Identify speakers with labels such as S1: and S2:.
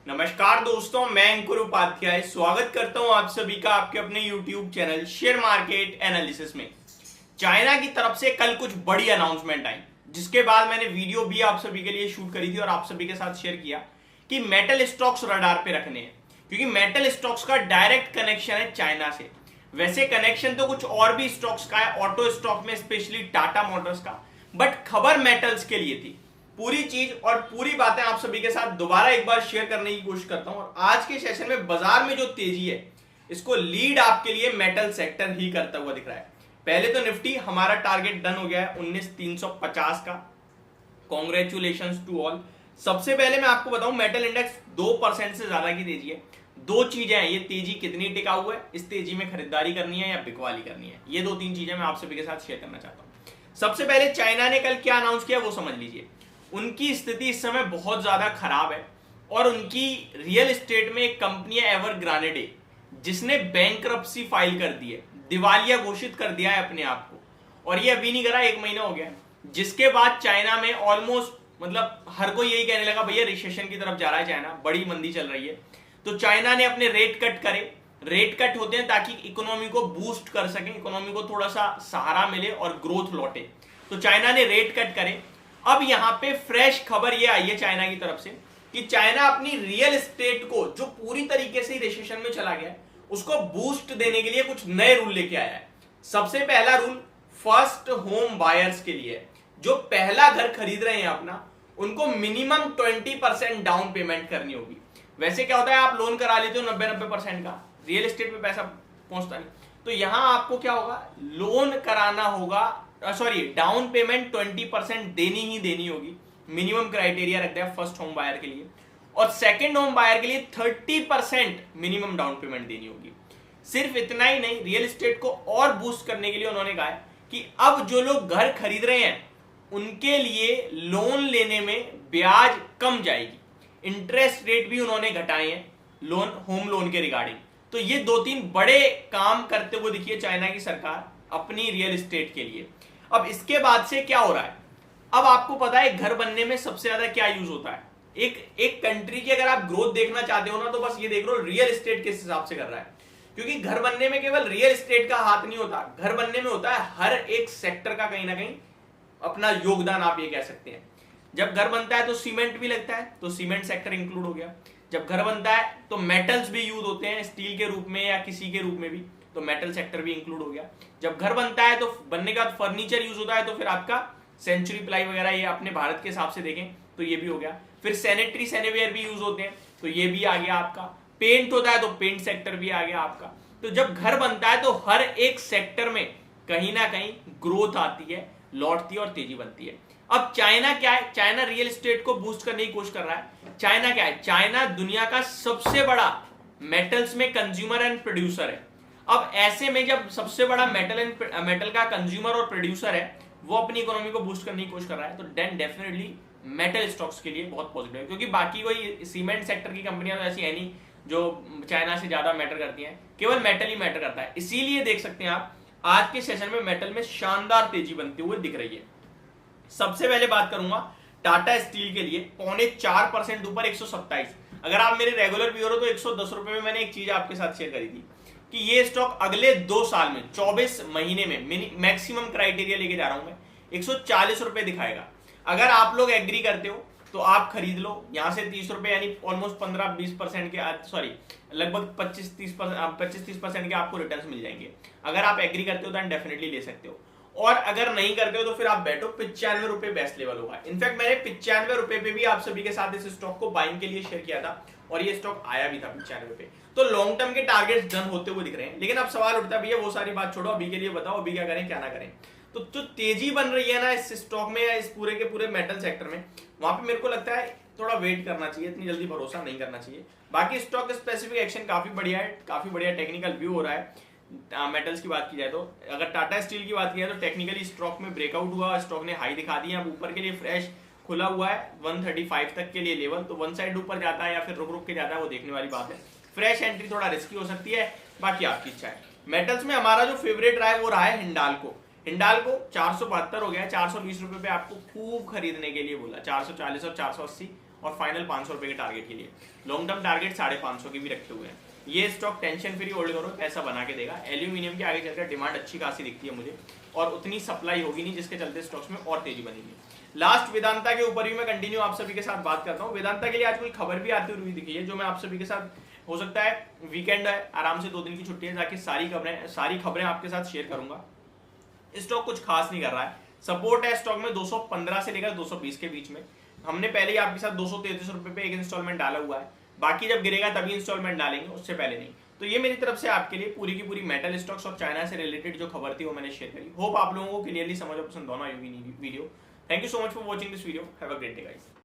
S1: नमस्कार दोस्तों, मैं अंकुर उपाध्याय स्वागत करता हूं आप सभी का आपके अपने YouTube channel share market analysis में। चाइना की तरफ से कल कुछ बड़ी अनाउंसमेंट आई, जिसके बाद मैंने वीडियो भी आप सभी के लिए शूट करी थी और आप सभी के साथ शेयर किया कि मेटल स्टॉक्स रडार पे रखने हैं, क्योंकि मेटल स्टॉक्स का डायरेक्ट कनेक्शन है चाइना से। वैसे कनेक्शन तो कुछ और भी स्टॉक्स का है, ऑटो स्टॉक में स्पेशली टाटा मोटर्स का, बट खबर मेटल्स के लिए थी। पूरी चीज और पूरी बातें आप सभी के साथ दोबारा एक बार शेयर करने की कोशिश करता हूं। और आज के सेशन में बाजार में जो तेजी है, इसको लीड आपके लिए मेटल सेक्टर ही करता हुआ दिख रहा है। पहले तो निफ्टी हमारा टारगेट डन हो गया है 19,350 का। Congratulations to all. सबसे पहले मैं आपको बताऊं, मेटल इंडेक्स 2% से ज्यादा की तेजी है। दो चीजें हैं, ये तेजी कितनी टिकाऊ है, इस तेजी में खरीदारी करनी है या बिकवाली करनी है, ये दो तीन चीजें मैं आप सभी के साथ शेयर करना चाहता हूं। सबसे पहले चाइना ने कल क्या अनाउंस किया वो समझ लीजिए। उनकी स्थिति इस समय बहुत ज्यादा खराब है और उनकी रियल एस्टेट में एक कंपनी है एवरग्रांडे, जिसने बैंकरप्सी फाइल कर दी है, दिवालिया घोषित कर दिया है अपने आप को। और ये अभी नहीं करा, 1 महीना हो गया। जिसके बाद चाइना में ऑलमोस्ट मतलब हर कोई यही कहने लगा भैया रिसेशन की तरफ जा रहा है चाइना, बड़ी मंदी चल रही है। तो चाइना ने अपने रेट कट करे। रेट कट होते हैं ताकि इकोनॉमी को बूस्ट कर सके, इकोनॉमी को थोड़ा सा सहारा मिले और ग्रोथ लौटे। तो चाइना ने रेट कट करे। अब यहां पे फ्रेश खबर ये आई है चाइना की तरफ से कि चाइना अपनी रियल एस्टेट को, जो पूरी तरीके से रिसेशन में चला गया है, उसको बूस्ट देने के लिए कुछ नए रूल लेके आया है। सबसे पहला रूल फर्स्ट होम बायर्स के लिए, जो पहला घर खरीद रहे हैं अपना, उनको मिनिमम 20% डाउन पेमेंट करनी होगी। वैसे क्या होता है, आप लोन करा लेते हो 90% का, रियल एस्टेट पे पैसा पहुंचता नहीं, तो यहां आपको क्या होगा, लोन कराना होगा, डाउन पेमेंट 20% देनी ही देनी होगी। मिनिमम क्राइटेरिया रखते हैं फर्स्ट होम बायर के लिए, और सेकंड होम बायर के लिए 30% मिनिमम डाउन पेमेंट देनी होगी। सिर्फ इतना ही नहीं, रियल एस्टेट को और बूस्ट करने के लिए उन्होंने कहा है कि अब जो लोग घर खरीद रहे हैं उनके लिए लोन लेने में ब्याज कम जाएगी। इंटरेस्ट रेट भी उन्होंने घटाए हैं होम लोन के रिगार्डिंग। तो ये 2-3 बड़े काम करते हुए दिखिए चाइना की सरकार अपनी रियल एस्टेट के लिए। अब इसके बाद से क्या हो रहा है, अब आपको पता है घर बनने में सबसे ज्यादा क्या यूज होता है। एक कंट्री की अगर आप ग्रोथ देखना चाहते हो ना, तो बस ये देख लो रियल एस्टेट किस हिसाब से कर रहा है। क्योंकि घर बनने में केवल रियल एस्टेट का हाथ नहीं होता, घर बनने में होता है हर एक सेक्टर का कहीं ना कहीं अपना योगदान, आप ये कह सकते हैं। जब घर बनता है तो सीमेंट भी लगता है, तो सीमेंट सेक्टर इंक्लूड हो गया। जब घर बनता है तो मेटल्स भी यूज होते हैं, स्टील के रूप में या किसी के रूप में भी, तो मेटल सेक्टर भी इंक्लूड हो गया। जब घर बनता है तो बनने के बाद फर्नीचर यूज होता है, तो फिर आपका सेंचुरी प्लाई वगैरह, ये अपने भारत के हिसाब से देखें तो ये भी हो गया। फिर सैनिटरी सैनिवेयर भी यूज होते हैं, तो ये भी आ गया आपका। पेंट होता है तो पेंट सेक्टर भी आ गया आपका। तो जब घर बनता है तो हर एक सेक्टर में कहीं ना कहीं ग्रोथ आती है, लौटती है और तेजी बनती है। अब चाइना क्या है, चाइना रियल एस्टेट को बूस्ट करने की कोशिश कर रहा है। चाइना क्या है, चाइना दुनिया का सबसे बड़ा मेटल्स में कंज्यूमर एंड प्रोड्यूसर है। अब ऐसे में जब सबसे बड़ा मेटल का कंज्यूमर और प्रोड्यूसर है, वो अपनी इकोनॉमी को बूस्ट करने की कोशिश कर रहा है, तो देन डेफिनेटली मेटल स्टॉक्स के लिए बहुत पॉजिटिव है। क्योंकि बाकी कोई सीमेंट सेक्टर की कंपनियां तो ऐसी है नहीं जो चाइना से ज्यादा मैटर करती हैं, केवल मेटल ही मैटर करता है। इसीलिए देख सकते हैं आप आज के सेशन में मेटल में शानदार तेजी बनते हुए दिख रही है। सबसे पहले बात करूंगा टाटा स्टील के लिए, 4.25% ऊपर 127। अगर आप मेरे रेगुलर व्यूअर हो तो 110 रुपए में मैंने एक चीज आपके साथ शेयर करी थी कि ये स्टॉक अगले 2 साल में 24 महीने में मैक्सिमम क्राइटेरिया लेके जा रहा हूं मैं, 140 रुपए दिखाएगा। अगर आप लोग एग्री करते हो तो आप खरीद लो यहां से 30 रुपए, यानी ऑलमोस्ट 15-20% के, लगभग 25-30% के आपको रिटर्न मिल जाएंगे। अगर आप एग्री करते हो तो डेफिनेटली ले सकते हो, और अगर नहीं करते हो तो फिर आप बैठो। 95 रुपए बेस्ट लेवल होगा। इनफैक्ट मैंने 95 रुपए पे भी आप सभी के साथ इस स्टॉक को बाइंग के लिए शेयर किया था और ये स्टॉक आया भी था 95 रुपए। तो लॉन्ग टर्म के टारगेट्स डन होते हुए दिख रहे हैं। लेकिन अब सवाल उठता है भैया वो सारी बात छोड़ो, अभी के लिए बताओ अभी क्या करें क्या ना करें। तो जो तेजी बन रही है ना इस स्टॉक में या इस पूरे के पूरे मेटल सेक्टर में, वहां पे मेरे को लगता है थोड़ा वेट करना चाहिए, इतनी जल्दी भरोसा नहीं करना चाहिए। बाकी स्टॉक स्पेसिफिक एक्शन काफी बढ़िया है, काफी बढ़िया टेक्निकल व्यू हो रहा है। मेटल्स की बात की जाए तो अगर टाटा स्टील की बात की जाए तो टेक्निकली स्टॉक में ब्रेकआउट हुआ, स्टॉक ने हाई दिखा दी है, अब ऊपर के लिए फ्रेश खुला हुआ है 135 तक के लिए लेवल। तो वन साइड ऊपर जाता है या फिर रुक रुक के जाता है, वो देखने वाली बात है। फ्रेश एंट्री थोड़ा रिस्की हो सकती है, बाकी आपकी इच्छा है। मेटल्स में हमारा जो फेवरेट रहा है वो रहा है हिंडाल्को। 472 हो गया है, 420 रुपए पे आपको खूब खरीदने के लिए बोला, 440 और 480 और फाइनल 500 रुपए के टारगेट के लिए। लॉन्ग टर्म टारगेट 550 के भी रखे हुए हैं। ये स्टॉक टेंशन फ्री होल्ड करो, पैसा बना के देगा। एल्यूमिनियम की आगे चलकर डिमांड अच्छी खासी दिखती है मुझे, और उतनी सप्लाई होगी नहीं जिसके चलते स्टॉक्स में और तेजी बनेगी। लास्ट वेदांता के ऊपर भी मैं कंटिन्यू आप सभी के साथ बात करता हूँ। वेदांता के लिए आज कोई खबर भी आती हुई दिखी है, जो मैं आप सभी के साथ, हो सकता है वीकेंड है, आराम से 2 दिन की छुट्टी है, जाके सारी खबरें आपके साथ शेयर करूंगा। स्टॉक कुछ खास नहीं कर रहा है, सपोर्ट है स्टॉक में 215 से लेकर 220 के बीच में। हमने पहले ही आपके साथ 233 रुपए पे एक इंस्टॉलमेंट डाला हुआ है, बाकी जब गिरेगा तभी इंस्टॉलमेंट डालेंगे, उससे पहले नहीं। तो ये मेरी तरफ से आपके लिए पूरी की पूरी मेटल स्टॉक्स और चाइना से रिलेटेड जो खबर थी वो मैंने शेयर करी। होप आप लोगों को क्लियरली समझ और पसंद होना होगी video. Thank you so much for watching this video. Have a great day guys.